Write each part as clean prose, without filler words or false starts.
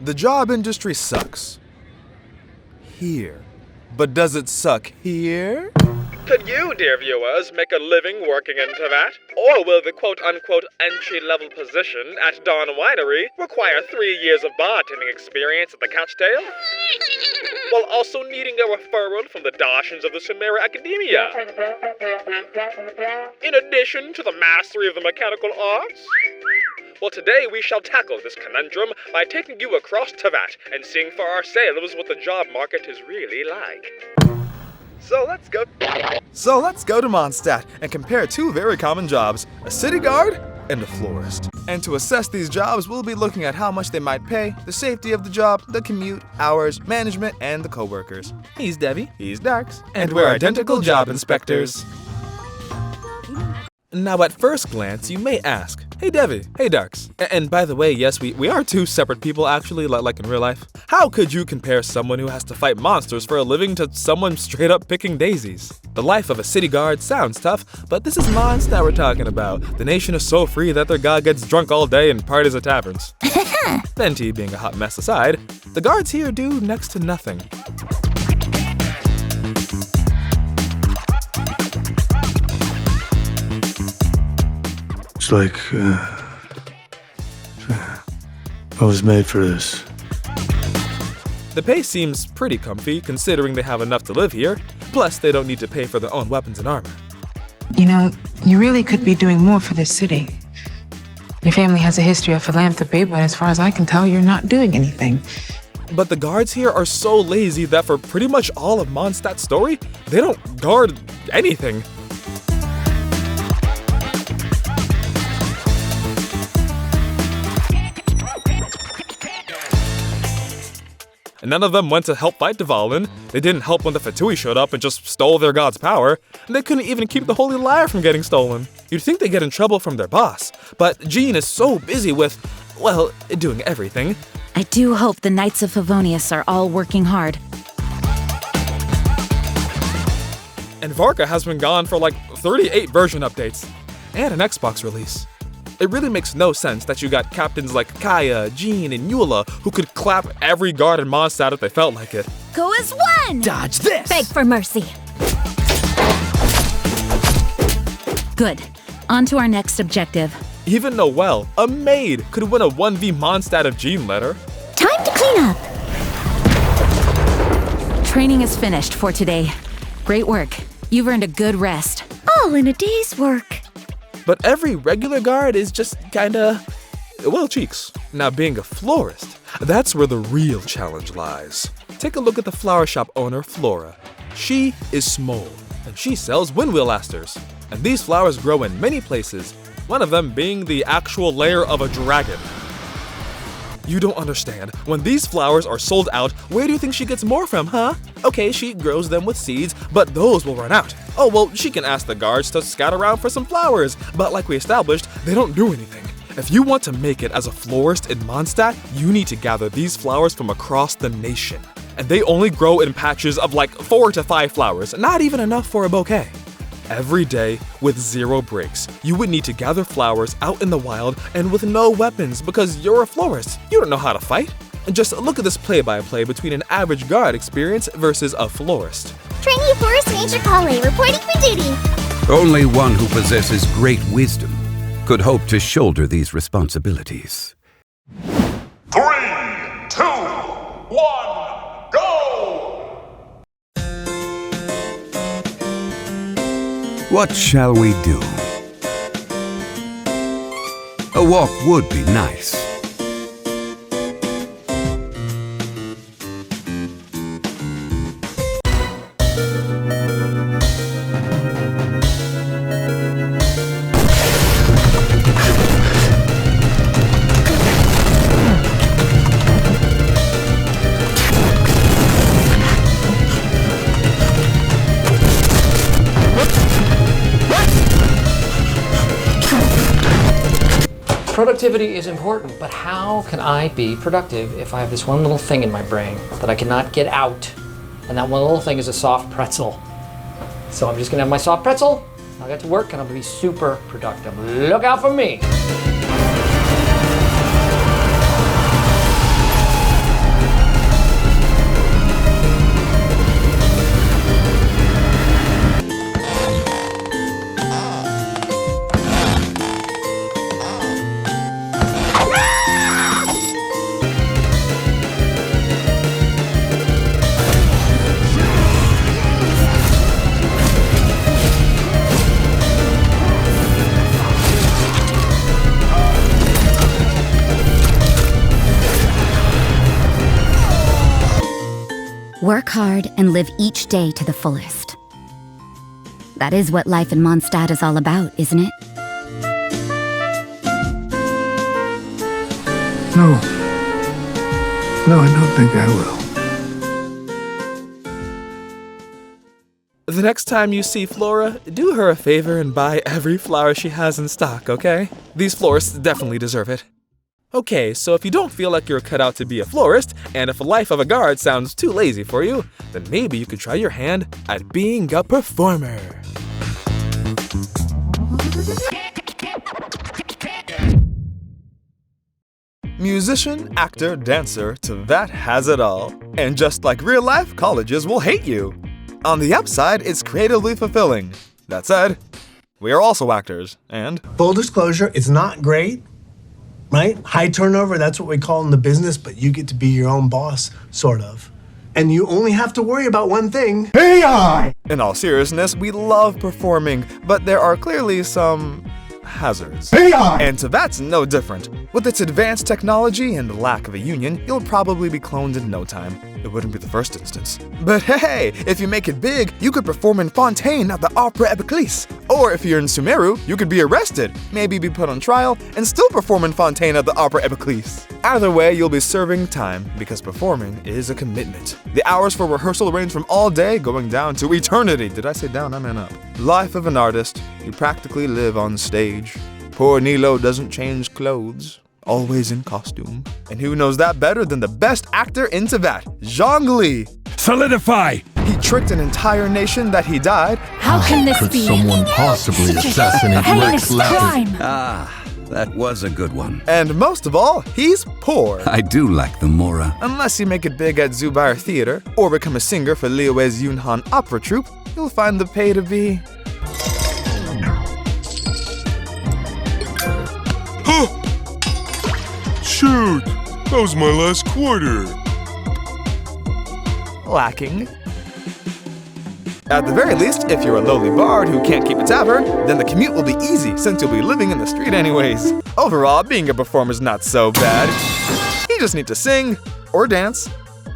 The job industry sucks. Here. But does it suck here? Could you, dear viewers, make a living working in Teyvat? Or will the quote-unquote entry-level position at Dawn Winery require 3 years of bartending experience at the Catchtail? While also needing a referral from the Darshans of the Sumeria Academia? In addition to the mastery of the mechanical arts? Well, today we shall tackle this conundrum by taking you across Teyvat and seeing for ourselves what the job market is really like. So let's go to Mondstadt and compare two very common jobs, a city guard and a florist. And to assess these jobs, we'll be looking at how much they might pay, the safety of the job, the commute, hours, management, and the co-workers. He's Devi, he's Darx, and we're identical job inspectors. Now at first glance, you may ask, hey Devi, hey Darx. And by the way, yes, we are two separate people actually, like in real life. How could you compare someone who has to fight monsters for a living to someone straight up picking daisies? The life of a city guard sounds tough, but this is Mondstadt we're talking about. The nation is so free that their god gets drunk all day and parties at taverns. Venti being a hot mess aside, the guards here do next to nothing. It's like, I was made for this. The pay seems pretty comfy, considering they have enough to live here. Plus, they don't need to pay for their own weapons and armor. You know, you really could be doing more for this city. Your family has a history of philanthropy, but as far as I can tell, you're not doing anything. But the guards here are so lazy that for pretty much all of Mondstadt's story, they don't guard anything. And none of them went to help fight Dvalin. They didn't help when the Fatui showed up and just stole their god's power. And they couldn't even keep the Holy Lyre from getting stolen. You'd think they'd get in trouble from their boss. But Jean is so busy with, well, doing everything. I do hope the Knights of Favonius are all working hard. And Varka has been gone for like 38 version updates. And an Xbox release. It really makes no sense that you got captains like Kaya, Jean, and Eula who could clap every guard in Mondstadt if they felt like it. Go as one! Dodge this! Beg for mercy. Good. On to our next objective. Even Noelle, a maid, could win a 1v Mondstadt if Jean let her. Time to clean up. Training is finished for today. Great work. You've earned a good rest. All in a day's work. But every regular guard is just kinda, well, cheeks. Now being a florist, that's where the real challenge lies. Take a look at the flower shop owner, Flora. She is small, and she sells windwheel asters. And these flowers grow in many places, one of them being the actual lair of a dragon. You don't understand. When these flowers are sold out, where do you think she gets more from, huh? Okay, she grows them with seeds, but those will run out. Oh, well, she can ask the guards to scout around for some flowers, but like we established, they don't do anything. If you want to make it as a florist in Mondstadt, you need to gather these flowers from across the nation. And they only grow in patches of like 4 to 5 flowers, not even enough for a bouquet. Every day, with 0 breaks, you would need to gather flowers out in the wild and with no weapons because you're a florist. You don't know how to fight. And just look at this play-by-play between an average guard experience versus a florist. Trainee Forest Ranger Kale reporting for duty. Only one who possesses great wisdom could hope to shoulder these responsibilities. 3, 2, 1, go! What shall we do? A walk would be nice. Productivity is important, but how can I be productive if I have this one little thing in my brain that I cannot get out? And that one little thing is a soft pretzel. So I'm just gonna have my soft pretzel, I'll get to work, and I'm gonna be super productive. Look out for me! Work hard and live each day to the fullest. That is what life in Mondstadt is all about, isn't it? No. No, I don't think I will. The next time you see Flora, do her a favor and buy every flower she has in stock, okay? These florists definitely deserve it. Okay, so if you don't feel like you're cut out to be a florist, and if a life of a guard sounds too lazy for you, then maybe you could try your hand at being a performer. Musician, actor, dancer, Teyvat has it all. And just like real life, colleges will hate you. On the upside, it's creatively fulfilling. That said, we are also actors, and... Full disclosure, it's not great, right? High turnover, that's what we call in the business, but you get to be your own boss, sort of. And you only have to worry about one thing. AI! In all seriousness, we love performing, but there are clearly some... hazards. AI! And Teyvat's no different. With its advanced technology and the lack of a union, you'll probably be cloned in no time. It wouldn't be the first instance. But hey, if you make it big, you could perform in Fontaine at the Opera Epiclese. Or if you're in Sumeru, you could be arrested, maybe be put on trial, and still perform in Fontaine at the Opera Epiclese. Either way, you'll be serving time, because performing is a commitment. The hours for rehearsal range from all day going down to eternity. Did I say down? I meant up. Life of an artist, you practically live on stage. Poor Nilo doesn't change clothes. Always in costume. And who knows that better than the best actor in Teyvat, Zhongli? Solidify! He tricked an entire nation that he died. How can this Could be? someone possibly assassinate Heinous Rex crime! Ah, that was a good one. And most of all, he's poor. I do like the Mora. Unless you make it big at Zubair Theater, or become a singer for Liyue's Yunhan Opera Troupe, you'll find the pay to be... Shoot! That was my last quarter. lacking. At the very least, if you're a lowly bard who can't keep a tavern, then the commute will be easy since you'll be living in the street anyways. Overall, being a performer's not so bad. You just need to sing, or dance,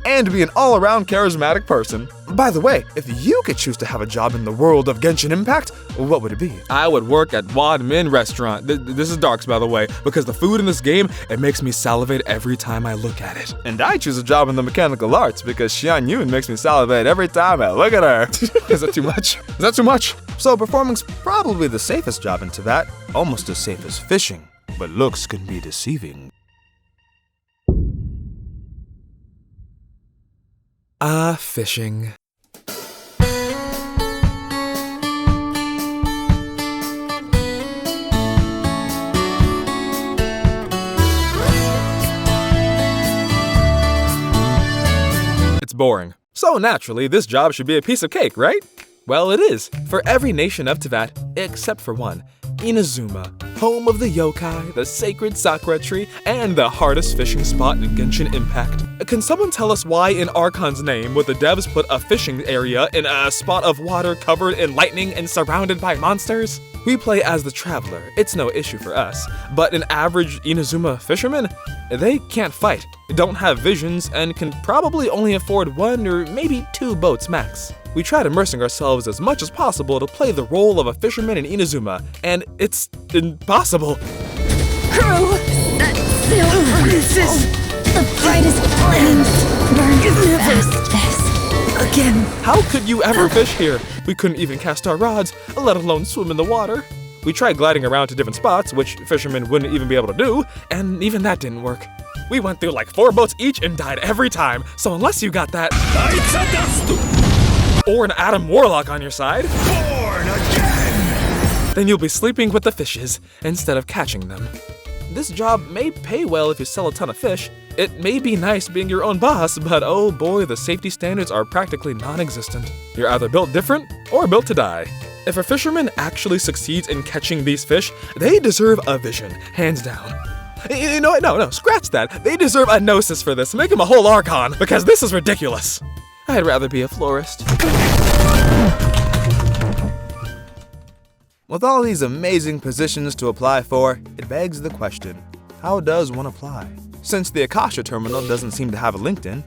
and be an all-around charismatic person. By the way, if you could choose to have a job in the world of Genshin Impact, what would it be? I would work at Wad Min Restaurant. This is Darx, by the way, because the food in this game, it makes me salivate every time I look at it. And I choose a job in the mechanical arts because Xian Yun makes me salivate every time I look at her. Is that too much? Is that too much? So performing's probably the safest job in Teyvat, almost as safe as fishing, but looks can be deceiving. Fishing. It's boring. So naturally, this job should be a piece of cake, right? Well, it is, for every nation of Teyvat, except for one, Inazuma, home of the yokai, the sacred sakura tree, and the hardest fishing spot in Genshin Impact. Can someone tell us why in Archon's name would the devs put a fishing area in a spot of water covered in lightning and surrounded by monsters? We play as the traveler, it's no issue for us, but an average Inazuma fisherman? They can't fight, don't have visions, and can probably only afford 1 or maybe 2 boats max. We tried immersing ourselves as much as possible to play the role of a fisherman in Inazuma, and it's impossible. Crew, that sail produces the brightest flames. Burn this again. How could you ever fish here? We couldn't even cast our rods, let alone swim in the water. We tried gliding around to different spots, which fishermen wouldn't even be able to do, and even that didn't work. We went through like 4 boats each and died every time, so unless you got that... or an Adam Warlock on your side, born again, then you'll be sleeping with the fishes instead of catching them. This job may pay well if you sell a ton of fish. It may be nice being your own boss, but oh boy, the safety standards are practically non-existent. You're either built different or built to die. If a fisherman actually succeeds in catching these fish, they deserve a vision, hands down. You know what? No, scratch that. They deserve a gnosis for this. Make him a whole Archon, because this is ridiculous. I'd rather be a florist. With all these amazing positions to apply for, it begs the question, how does one apply? Since the Akasha terminal doesn't seem to have a LinkedIn,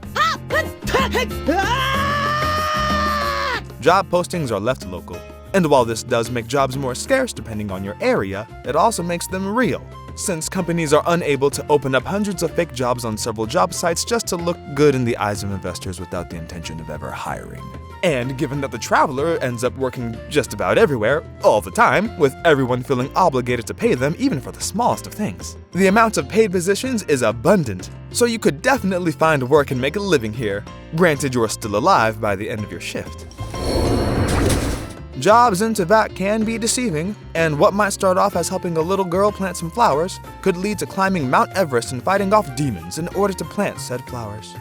Job postings are left local, and while this does make jobs more scarce depending on your area, it also makes them real, since companies are unable to open up hundreds of fake jobs on several job sites just to look good in the eyes of investors without the intention of ever hiring. And given that the traveler ends up working just about everywhere, all the time, with everyone feeling obligated to pay them even for the smallest of things, the amount of paid positions is abundant, so you could definitely find work and make a living here, granted you're still alive by the end of your shift. Jobs in Teyvat can be deceiving, and what might start off as helping a little girl plant some flowers could lead to climbing Mount Everest and fighting off demons in order to plant said flowers.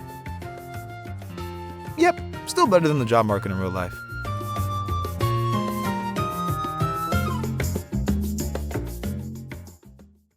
Yep, still better than the job market in real life.